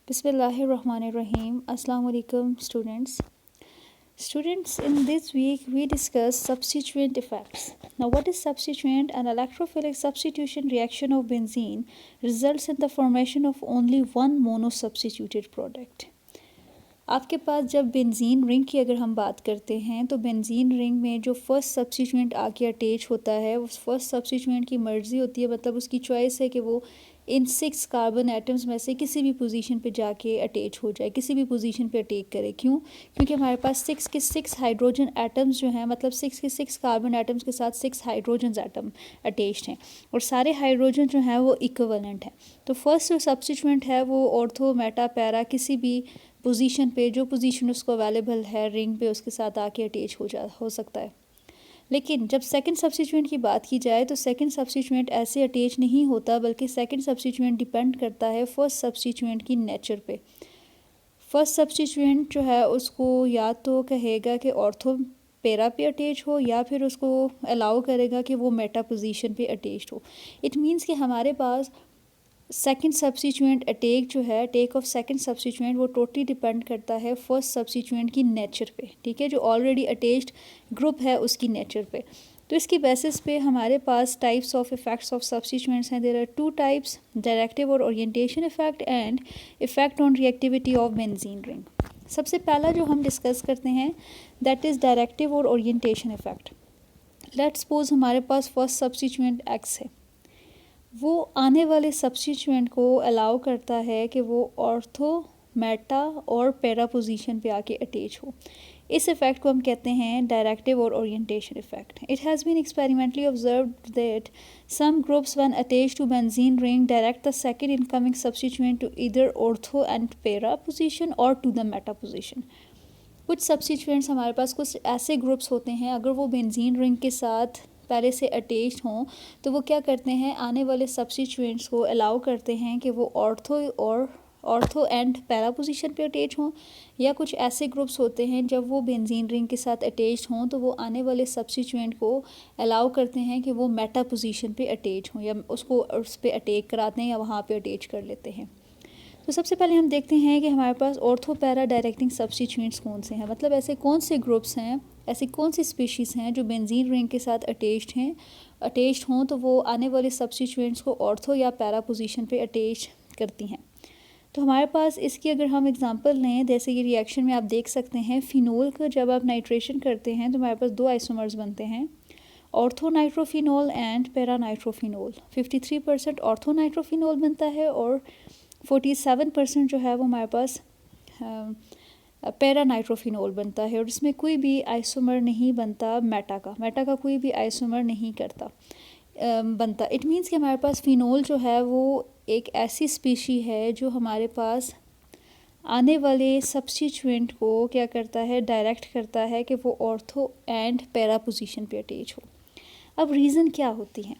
Bismillahirrahmanirrahim. Assalamu alaikum students. Students, in this week we discuss substituent effects. Now, what is substituent? An electrophilic substitution reaction of benzene results in the formation of only one monosubstituted product. आपके पास जब benzene ring की अगर हम बात करते हैं तो benzene ring में जो फर्स्ट सब्स्टिट्यूएंट आके अटैच होता है उस फर्स्ट सब्स्टिट्यूएंट की मर्ज़ी होती है, मतलब उसकी चॉइस है कि वो इन 6 कार्बन एटम्स में से किसी भी पोजीशन पे जाके अटैच हो जाए, किसी भी पोजीशन पे अटैक करे। क्यों? क्योंकि हमारे पास 6 के 6 हाइड्रोजन एटम्स जो हैं, मतलब 6 के 6 कार्बन एटम्स के साथ 6 हाइड्रोजन एटम अटैच्ड हैं और सारे हाइड्रोजन जो हैं वो इक्विवेलेंट हैं। तो फर्स्ट जो सब्स्टिट्यूएंट है वो ऑर्थो, मेटा, पैरा किसी भी पोजीशन पे, जो पोजीशन उसको अवेलेबल है रिंग पे, उसके साथ आके अटैच हो सकता है। लेकिन जब सेकंड सब्स्टिट्यूएंट की बात की जाए तो सेकंड सब्स्टिट्यूएंट ऐसे अटैच नहीं होता, बल्कि सेकंड सब्स्टिट्यूएंट डिपेंड करता है फर्स्ट सब्स्टिट्यूएंट की नेचर पे। फर्स्ट सब्स्टिट्यूएंट जो है उसको या तो कहेगा कि ऑर्थो पैरा पे अटैच हो या फिर उसको अलाउ करेगा कि वो मेटा पोजीशन पे अटैच हो। इट मीन्स कि हमारे पास सेकंड सब्स्टिट्यूएंट अटैक जो है, अटैक ऑफ सेकंड सब्स्टिट्यूएंट, वो टोटली डिपेंड करता है फर्स्ट सब्स्टिट्यूएंट की नेचर पे, ठीक है, जो ऑलरेडी अटैच्ड ग्रुप है उसकी नेचर पे। तो इसकी बेसिस पे हमारे पास types of effects of substituents हैं। देयर आर 2 टाइप्स, डायरेक्टिव और orientation effect and effect on reactivity of benzene ring. सबसे पहला जो हम डिस्कस करते हैं दैट इज़ डायरेक्टिव और ओरिएंटेशन इफेक्ट। लेट्स सपोज हमारे पास फर्स्ट सब्स्टिट्यूएंट एक्स है, वो आने वाले सब्स्टिट्यूएंट को अलाउ करता है कि वो ऑर्थो, मेटा और पैरा पोजीशन पे आके अटैच हो। इस इफ़ेक्ट को हम कहते हैं डायरेक्टिव और orientation effect. It has been experimentally observed that some groups when attached to benzene ring direct the second incoming substituent to either ortho and para position और टू द मेटा पोजीशन। कुछ substituents हमारे पास, कुछ ऐसे groups होते हैं, अगर वो बेंजीन रिंग के साथ पहले से अटैच्ड हों तो वो क्या करते हैं, आने वाले सब्स्टिट्यूएंट्स को अलाउ करते हैं कि वो ऑर्थो एंड पैरा पोजीशन पे अटैच हों। या कुछ ऐसे ग्रुप्स होते हैं जब वो बेंजीन रिंग के साथ अटैच्ड हों तो वो आने वाले सब्स्टिट्यूएंट को अलाउ करते हैं कि वो मेटा पोजीशन पे अटैच हों, या उसको उस पर अटैक कराते हैं या वहाँ पे अटैच कर लेते हैं। तो सबसे पहले हम देखते हैं कि हमारे पास ऑर्थो पैरा डायरेक्टिंग सब्स्टिट्यूएंट्स कौन से हैं, मतलब ऐसे कौन से ग्रुप्स हैं, ऐसी कौन सी स्पीशीज़ हैं जो बेंजीन रिंग के साथ अटैच्ड हों तो वो आने वाले सब्स्टिट्यूएंट्स को ऑर्थो या पैरा पोजीशन पे अटैच करती हैं। तो हमारे पास इसकी अगर हम एग्जांपल लें, जैसे ये रिएक्शन में आप देख सकते हैं, फिनोल का जब आप नाइट्रेशन करते हैं तो हमारे पास 2 आइसोमर्स बनते हैं, ortho nitrophenol and para nitrophenol. 53% ortho nitrophenol बनता है और 47% जो है वो हमारे पास पैरा नाइट्रोफिनोल बनता है, और इसमें कोई भी आइसोमर नहीं बनता मेटा का कोई भी आइसोमर नहीं बनता। इट मीन्स कि हमारे पास फिनोल जो है वो एक ऐसी स्पीशी है जो हमारे पास आने वाले सब्स्टिट्यूएंट को क्या करता है, डायरेक्ट करता है कि वो ऑर्थो एंड पैरा पोजीशन पे अटैच हो। अब रीज़न क्या होती हैं,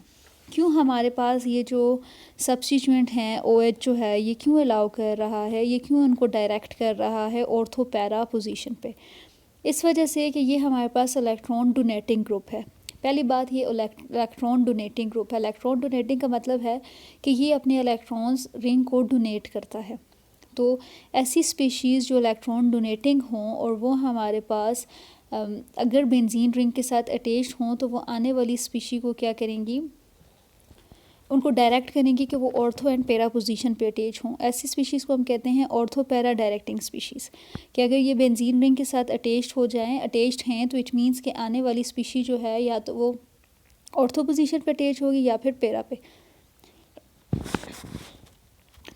क्यों हमारे पास ये जो सब्स्टिट्यूएंट हैं OH जो है ये क्यों अलाउ कर रहा है, ये क्यों उनको डायरेक्ट कर रहा है ऑर्थो पैरा पोजीशन पे? इस वजह से कि ये हमारे पास इलेक्ट्रॉन डोनेटिंग ग्रुप है। पहली बात, ये इलेक्ट्रॉन डोनेटिंग ग्रुप है। इलेक्ट्रॉन डोनेटिंग का मतलब है कि ये अपने इलेक्ट्रॉन्स रिंग को डोनेट करता है। तो ऐसी स्पीशीज़ जो इलेक्ट्रॉन डोनेटिंग हों और वो हमारे पास अगर बेंजीन रिंग के साथ अटैच्ड हों तो वो आने वाली स्पीशी को क्या करेंगी, उनको डायरेक्ट करेंगी कि वो ऑर्थो एंड पैरा पोजीशन पे अटैच हों। ऐसी स्पीशीज़ को हम कहते हैं ऑर्थो पैरा डायरेक्टिंग स्पीशीज़। कि अगर ये बेंजीन रिंग के साथ अटैच्ड हैं तो इट मीन्स कि आने वाली स्पीशी जो है या तो वो ऑर्थो पोजीशन पे अटैच होगी या फिर पैरा पे।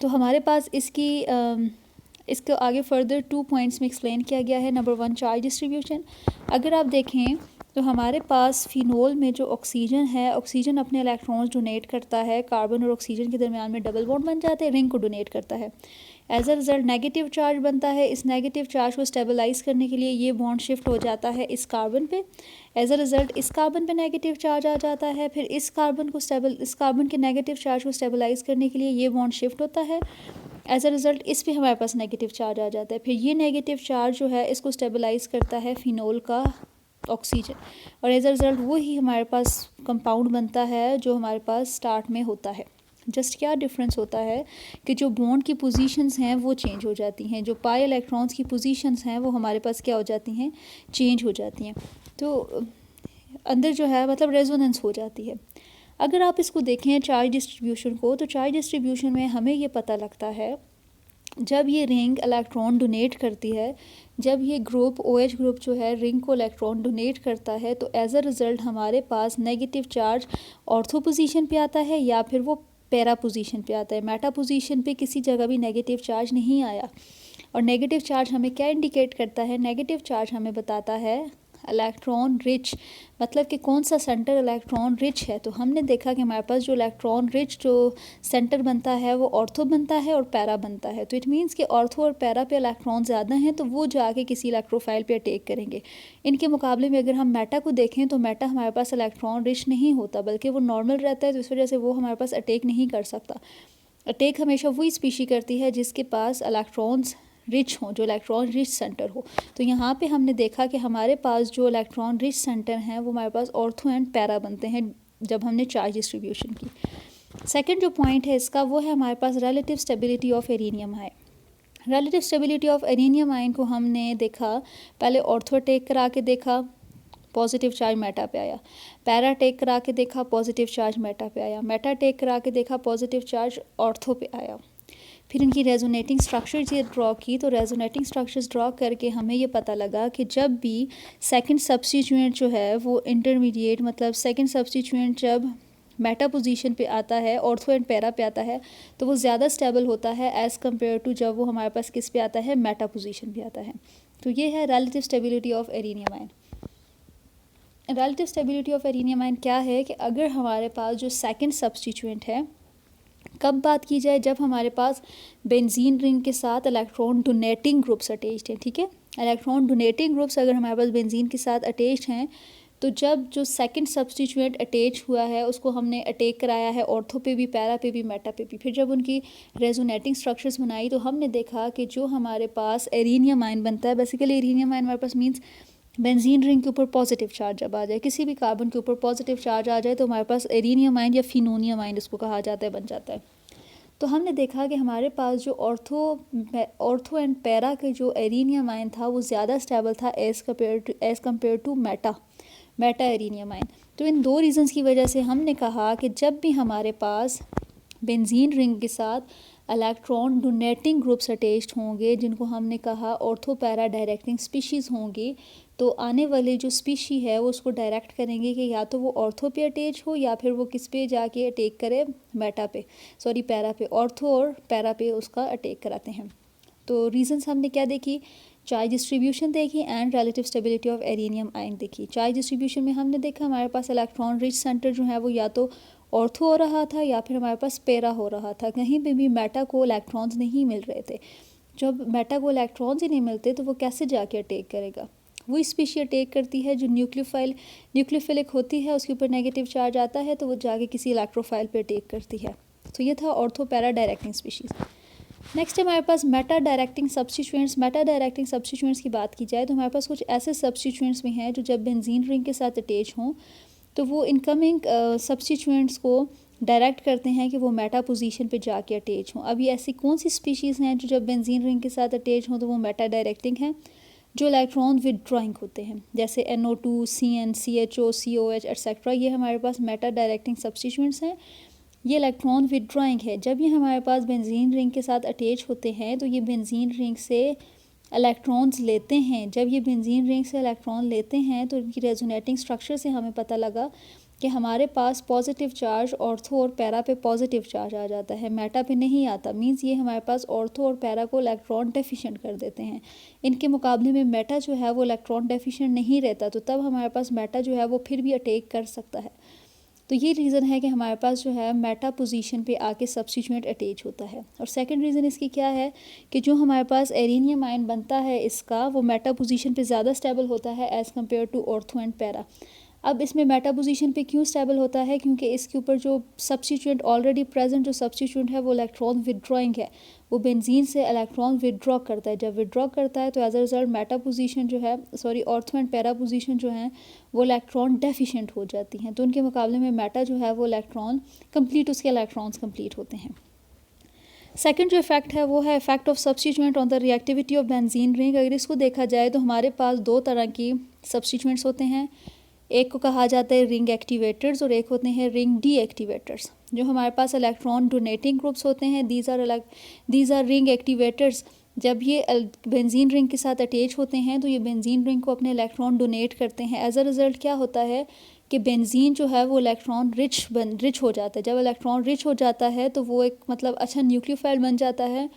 तो हमारे पास इसको आगे फर्दर 2 पॉइंट्स में एक्सप्लेन किया गया है। Number 1, charge distribution. अगर आप देखें तो हमारे पास फिनोल में जो ऑक्सीजन है, ऑक्सीजन अपने इलेक्ट्रॉन्स डोनेट करता है, कार्बन और ऑक्सीजन के दरमियान में डबल बॉन्ड बन जाते हैं, रिंग को डोनेट करता है। As a result negative charge बनता है। इस नेगेटिव चार्ज को स्टेबलाइज करने के लिए ये बॉन्ड शिफ्ट हो जाता है इस कार्बन पे। एज अ रिजल्ट इस कार्बन पे नेगेटिव चार्ज आ जाता है, फिर इस कार्बन के नेगेटिव चार्ज को स्टेबलाइज करने के लिए ये बॉन्ड शिफ्ट होता है। एज अ रिज़ल्ट इस पे हमारे पास नेगेटिव चार्ज आ जाता है। फिर ये नेगेटिव चार्ज जो है इसको स्टेबलाइज करता है फिनोल का ऑक्सीजन, और एज अ रिज़ल्ट वो ही हमारे पास कंपाउंड बनता है जो हमारे पास स्टार्ट में होता है। जस्ट क्या डिफरेंस होता है कि जो बॉन्ड की पोजीशंस हैं वो चेंज हो जाती हैं, जो पाई इलेक्ट्रॉन्स की पोजीशंस हैं वो हमारे पास क्या हो जाती हैं, चेंज हो जाती हैं। तो अंदर जो है मतलब रेजोनेंस हो जाती है। अगर आप इसको देखें चार्ज डिस्ट्रीब्यूशन को, तो चार्ज डिस्ट्रीब्यूशन में हमें ये पता लगता है जब ये रिंग इलेक्ट्रॉन डोनेट करती है, जब ये ग्रुप OH ग्रुप जो है रिंग को इलेक्ट्रॉन डोनेट करता है, तो एज अ रिज़ल्ट हमारे पास नेगेटिव चार्ज ऑर्थो पोजीशन पे आता है या फिर वो पैरा पोजीशन पे आता है। मेटा पोजीशन पे किसी जगह भी नेगेटिव चार्ज नहीं आया। और नेगेटिव चार्ज हमें क्या इंडिकेट करता है, नेगेटिव चार्ज हमें बताता है इलेक्ट्रॉन रिच, मतलब कि कौन सा सेंटर इलेक्ट्रॉन रिच है। तो हमने देखा कि हमारे पास जो इलेक्ट्रॉन रिच जो सेंटर बनता है वो ऑर्थो बनता है और पैरा बनता है। तो इट मीन्स कि ऑर्थो और पैरा पे इलेक्ट्रॉन ज़्यादा हैं तो वो जाके किसी इलेक्ट्रोफाइल पे अटैक करेंगे। इनके मुकाबले में अगर हम मेटा को देखें तो मेटा हमारे पास इलेक्ट्रॉन रिच नहीं होता, बल्कि वो नॉर्मल रहता है, तो इस वजह से वो हमारे पास अटैक नहीं कर सकता। अटैक हमेशा वही स्पीशी करती है जिसके पास इलेक्ट्रॉन्स रिच हों, जो इलेक्ट्रॉन रिच सेंटर हो। तो यहाँ पे हमने देखा कि हमारे पास जो इलेक्ट्रॉन रिच सेंटर हैं वो हमारे पास ऑर्थो एंड पैरा बनते हैं जब हमने चार्ज डिस्ट्रीब्यूशन की। सेकंड जो पॉइंट है इसका वो है हमारे पास relative stability of arenium ion. Relative stability of arenium ion को हमने देखा, पहले ऑर्थो अटैक करा के देखा, पॉजिटिव चार्ज मेटा पे आया, पैरा अटैक करा के देखा, पॉजिटिव चार्ज मेटा पे आया, मेटा अटैक करा के देखा, पॉजिटिव चार्ज ऑर्थो पे आया। फिर इनकी रेजोनेटिंग स्ट्रक्चर्स ये ड्रॉ की, तो रेजोनेटिंग स्ट्रक्चर्स ड्रॉ करके हमें ये पता लगा कि जब भी सेकंड सब्स्टिट्यूएंट जो है वो इंटरमीडिएट, मतलब सेकंड सब्स्टिट्यूएंट जब मेटा पोजीशन पे आता है, ऑर्थो एंड पैरा पे आता है, तो वो ज़्यादा स्टेबल होता है एज़ कम्पेयर टू जब वो हमारे पास किस पे आता है, मेटा पोजीशन पे आता है। तो ये है relative stability of arenium ion. Relative stability of arenium ion क्या है कि अगर हमारे पास जो सेकंड सब्स्टिट्यूएंट है, कब बात की जाए, जब हमारे पास बेंजीन रिंग के साथ इलेक्ट्रॉन डोनेटिंग ग्रुप्स अटैच्ड हैं, ठीक है, इलेक्ट्रॉन डोनेटिंग ग्रुप्स अगर हमारे पास बेंजीन के साथ अटैच्ड हैं, तो जब जो सेकंड सब्स्टिट्यूएंट अटैच हुआ है उसको हमने अटैक कराया है ऑर्थो पे भी, पैरा पे भी, मेटा पे भी, फिर जब उनकी रेजोनेटिंग स्ट्रक्चर्स बनाई तो हमने देखा कि जो हमारे पास एरेनियम आयन बनता है, बेसिकली एरेनियम आयन हमारे पास मीन्स बेंजीन रिंग के ऊपर पॉजिटिव चार्ज जब आ जाए, किसी भी कार्बन के ऊपर पॉजिटिव चार्ज आ जाए तो हमारे पास एरेनियम आयन या फिनोनियम आयन इसको कहा जाता है, बन जाता है। तो हमने देखा कि हमारे पास जो ऑर्थो एंड पैरा के जो एरेनियम आयन था वो ज़्यादा स्टेबल था as compare to meta arenium ion. तो इन दो रीज़न्स की वजह से हमने कहा कि जब भी हमारे पास बेंजीन रिंग के साथ इलेक्ट्रॉन डोनेटिंग ग्रुप्स अटैच्ड होंगे, जिनको हमने कहा ऑर्थो पैरा डायरेक्टिंग स्पीशीज़ होंगी, तो आने वाले जो स्पीशी है वो उसको डायरेक्ट करेंगे कि या तो वो ऑर्थो पे अटैच हो या फिर वो किस पे जाके अटैक करे, पैरा पे, ऑर्थो और पैरा पे उसका अटैक कराते हैं। तो रीजंस हमने क्या देखी, चार्ज डिस्ट्रीब्यूशन देखी and relative stability of arenium ion देखी। चार्ज डिस्ट्रीब्यूशन में हमने देखा हमारे पास इलेक्ट्रॉन रिच सेंटर जो है वो या तो ऑर्थो हो रहा था या फिर हमारे पास पैरा हो रहा था, कहीं पे भी मेटा को इलेक्ट्रॉन्स नहीं मिल रहे थे। जब मेटा को इलेक्ट्रॉन्स ही नहीं मिलते तो वो कैसे जाके अटैक करेगा, वही स्पीशी अटैक करती है जो न्यूक्लियोफिलिक होती है, उसके ऊपर नेगेटिव चार्ज आता है तो वो जाके किसी इलेक्ट्रोफाइल पे अटैक करती है। तो ये था ortho para directing species. Next है हमारे पास meta directing substituents. Meta directing substituents की बात की जाए तो हमारे पास कुछ ऐसे सब्स्टिट्यूएंट्स भी हैं जो जब बेंजीन रिंग के साथ अटैच हों तो वो इनकमिंग सब्स्टिट्यूएंट्स को डायरेक्ट करते हैं कि वो मेटा पोजीशन पे जाके अटैच हों। अब ये ऐसी कौन सी स्पीशीज़ हैं जो जब बेंजीन रिंग के साथ अटैच हों तो वो मेटा डायरेक्टिंग हैं, जो इलेक्ट्रॉन विदड्रॉइंग होते हैं, जैसे NO2, CN, CHO, COH etcetera, ये हमारे पास मेटा डायरेक्टिंग सब्स्टिट्यूएंट्स हैं। ये इलेक्ट्रॉन विदड्रॉइंग है, जब ये हमारे पास बेंजीन रिंग के साथ अटैच होते हैं तो ये बेंजीन रिंग से इलेक्ट्रॉन्स लेते हैं। जब ये बेंजीन रिंग से इलेक्ट्रॉन लेते हैं तो इनकी रेजोनेटिंग स्ट्रक्चर से हमें पता लगा कि हमारे पास पॉजिटिव चार्ज ऑर्थो और पैरा पे पॉजिटिव चार्ज आ जाता है, मेटा पे नहीं आता। मींस ये हमारे पास ऑर्थो और पैरा को इलेक्ट्रॉन डेफिशिएंट कर देते हैं। इनके मुकाबले में मेटा जो है वो इलेक्ट्रॉन डेफिशिएंट नहीं रहता, तो तब हमारे पास मेटा जो है वो फिर भी अटैक कर सकता है। तो ये रीज़न है कि हमारे पास जो है मेटा पोजीशन पे आके सब्स्टिट्यूएंट अटैच होता है। और सेकंड रीज़न इसकी क्या है कि जो हमारे पास एरेनियम आयन बनता है इसका वो मेटा पोजीशन पे ज़्यादा स्टेबल होता है as compare to ortho and para. अब इसमें मेटा पोजीशन पे क्यों स्टेबल होता है, क्योंकि इसके ऊपर जो सब्स्टिट्यूएंट ऑलरेडी प्रेजेंट जो सब्स्टिट्यूएंट है वो इलेक्ट्रॉन विदड्रॉइंग है, वो बेंजीन से इलेक्ट्रॉन विदड्रॉ करता है। जब विदड्रॉ करता है तो as a result meta position जो है ऑर्थो एंड पैरा पोजीशन जो है वो इलेक्ट्रॉन डेफिशिएंट हो जाती हैं। तो उनके मुकाबले में मेटा जो है वो इलेक्ट्रॉन कंप्लीट, उसके इलेक्ट्रॉन्स कंप्लीट होते हैं। सेकंड जो इफेक्ट है वो है effect of substituent on the reactivity of benzene ring. अगर इसको देखा जाए तो हमारे पास दो तरह की सब्स्टिट्यूएंट्स होते हैं, एक को कहा जाता है रिंग एक्टिवेटर्स और एक होते हैं रिंग डीएक्टिवेटर्स। जो हमारे पास इलेक्ट्रॉन डोनेटिंग ग्रुप्स होते हैं, दीज आर रिंग एक्टिवेटर्स। जब ये बेंजीन रिंग के साथ अटैच होते हैं तो ये बेंजीन रिंग को अपने इलेक्ट्रॉन डोनेट करते हैं। एज अ रिजल्ट क्या होता है कि बेंजीन जो है वो इलेक्ट्रॉन रिच हो जाता है। जब इलेक्ट्रॉन रिच हो जाता है तो वो एक मतलब अच्छा न्यूक्लियोफाइल बन जाता है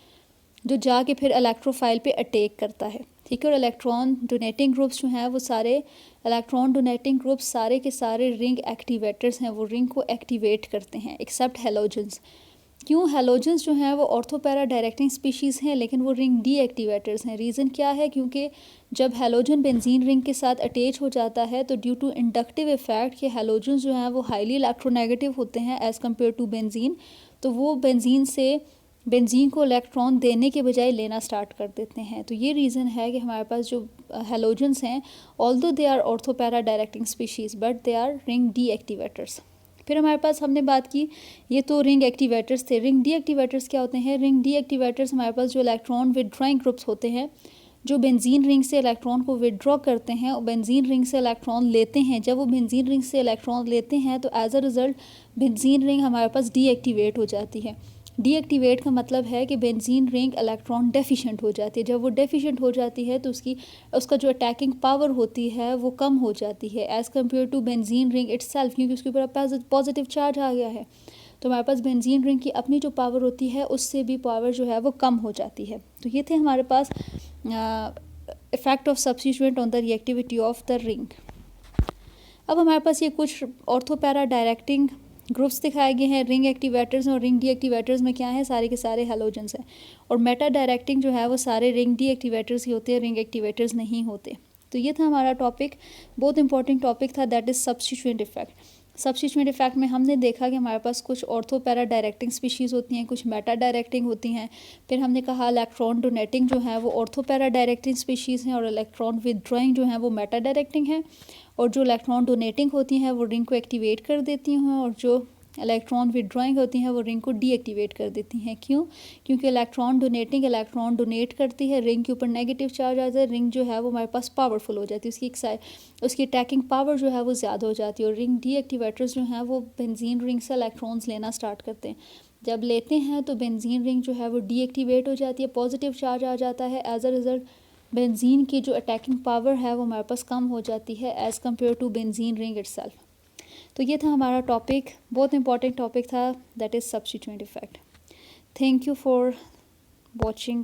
जो जाके फिर इलेक्ट्रोफाइल पे अटैक करता है, ठीक है। और इलेक्ट्रॉन डोनेटिंग ग्रुप्स जो हैं वो सारे इलेक्ट्रॉन डोनेटिंग ग्रुप्स सारे के सारे रिंग एक्टिवेटर्स हैं, वो रिंग को एक्टिवेट करते हैं एक्सेप्ट हेलोजेंस। क्यों? हेलोजेंस जो हैं वो ऑर्थोपैरा डायरेक्टिंग स्पीशीज़ हैं लेकिन वो रिंग डीएक्टिवेटर्स हैं। रीज़न क्या है? क्योंकि जब हेलोजन बेंजीन रिंग के साथ अटैच हो जाता है तो ड्यू टू इंडक्टिव इफेक्ट के हेलोजेंस जो हैं वो हाईली इलेक्ट्रोनेगेटिव होते हैं एज़ कम्पेयर टू बेंजीन, तो वो बेंजीन को इलेक्ट्रॉन देने के बजाय लेना स्टार्ट कर देते हैं। तो ये रीज़न है कि हमारे पास जो हेलोजेंस हैं although they are ortho para directing species but they are ring deactivators. फिर हमारे पास हमने बात की, ये तो रिंग एक्टिवेटर्स थे। रिंग डीएक्टिवेटर्स क्या होते हैं? रिंग डीएक्टिवेटर्स हमारे पास जो इलेक्ट्रॉन विदड्रॉइंग ग्रुप्स होते हैं, जो बेंजीन रिंग से इलेक्ट्रॉन को विदड्रॉ करते हैं और बेंजीन रिंग से इलेक्ट्रॉन लेते हैं। जब वो बेंजीन रिंग से इलेक्ट्रॉन लेते हैं तो as a result benzene ring हमारे पास डीएक्टिवेट हो जाती है। डीएक्टिवेट का मतलब है कि बेंजीन रिंग इलेक्ट्रॉन डेफिशिएंट हो जाती है। जब वो डेफिशिएंट हो जाती है तो उसका जो अटैकिंग पावर होती है वो कम हो जाती है as compare to benzene ring itself, क्योंकि उसके ऊपर पॉजिटिव चार्ज आ गया है। तो हमारे पास बेंजीन रिंग की अपनी जो पावर होती है उससे भी पावर जो है वो कम हो जाती है। तो ये थे हमारे पास effect of substituent on the reactivity of the ring. अब हमारे पास ये कुछ ऑर्थोपैरा डायरेक्टिंग ग्रुप्स दिखाए गए हैं। रिंग एक्टिवेटर्स और रिंग डीएक्टिवेटर्स में क्या है? सारे के सारे हेलोजेंस हैं। और मेटा डायरेक्टिंग जो है वो सारे रिंग डीएक्टिवेटर्स ही होते हैं, रिंग एक्टिवेटर्स नहीं होते। तो ये था हमारा टॉपिक, बहुत इंपॉर्टेंट टॉपिक था, that is substituent effect. Substituent effect में हमने देखा कि हमारे पास कुछ ऑर्थोपैरा डायरेक्टिंग स्पीशीज़ होती हैं, कुछ मेटा डायरेक्टिंग होती हैं। फिर हमने कहा इलेक्ट्रॉन डोनेटिंग जो है वो ऑर्थोपैरा डायरेक्टिंग स्पीशीज़ हैं और इलेक्ट्रॉन विदड्रॉइंग जो है वो मेटा डायरेक्टिंग है। और जो इलेक्ट्रॉन डोनेटिंग होती हैं वो रिंग को एक्टिवेट कर देती हैं और जो इलेक्ट्रॉन विदड्रॉइंग होती हैं वो रिंग को डीएक्टिवेट कर देती हैं। क्यों? क्योंकि इलेक्ट्रॉन डोनेट करती है, रिंग के ऊपर नेगेटिव चार्ज आता है, रिंग जो है वो हमारे पास पावरफुल हो जाती है, उसकी अटैकिंग पावर जो है वो ज़्यादा हो जाती है। और रिंग डीएक्टिवेटर्स जो हैं वो बेंजीन रिंग से इलेक्ट्रॉन्स लेना स्टार्ट करते हैं। जब लेते हैं तो बेंजीन रिंग जो है वो डीएक्टिवेट हो जाती है, पॉजिटिव चार्ज आ जाता है। एज अ रिज़ल्ट बेंजीन की जो अटैकिंग पावर है वो हमारे पास कम हो जाती है as compare to benzene ring itself. तो ये था हमारा टॉपिक, बहुत इंपॉर्टेंट टॉपिक था, that is substituent effect. Thank you for watching.